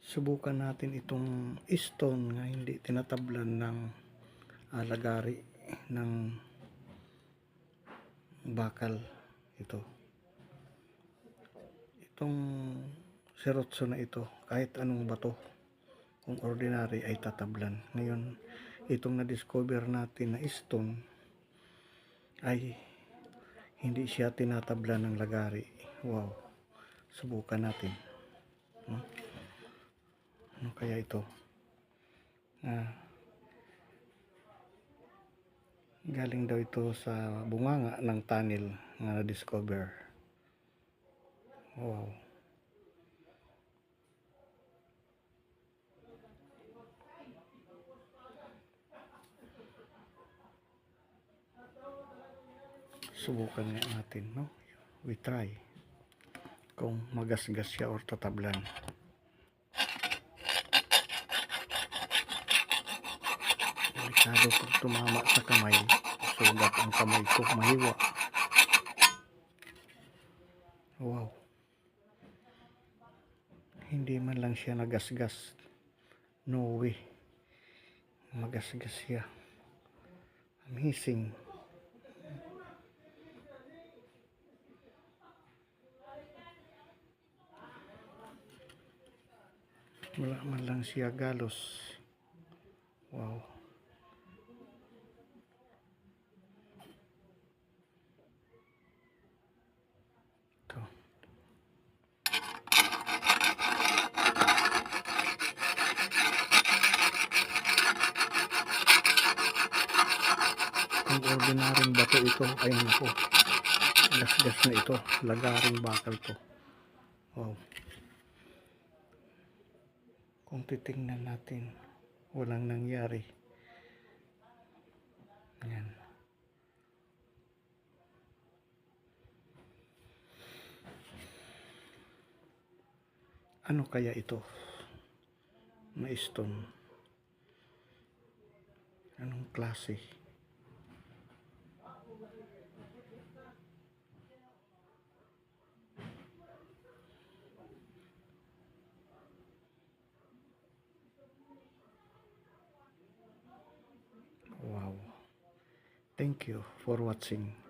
Subukan natin itong stone nga hindi tinatablan ng lagari ng bakal. Itong serotso na ito, kahit anong bato kung ordinary ay tatablan. Ngayon itong na-discover natin na stone ay hindi siya tinatablan ng lagari. Wow, subukan natin. Ano kaya ito? Galing daw ito sa bunganga ng tunnel na na-discover. Wow. Subukan nga natin, no? We try kung magasgas siya or tatablan. Delikado pag tumama sa kamay, sugat ang kamay ko, mahiwa. Wow, hindi man lang siya nagasgas. No way magasgas siya. Amazing. Wala man lang siya galos. Wow. Ito. Kung ordinaryong bato ito, ay naku, gasgas na ito. Lagaring bakal to. Wow. Kung titingnan natin, walang nangyari. Yan. Ano kaya ito? Na stone. Anong klase? Wow. Thank you for watching.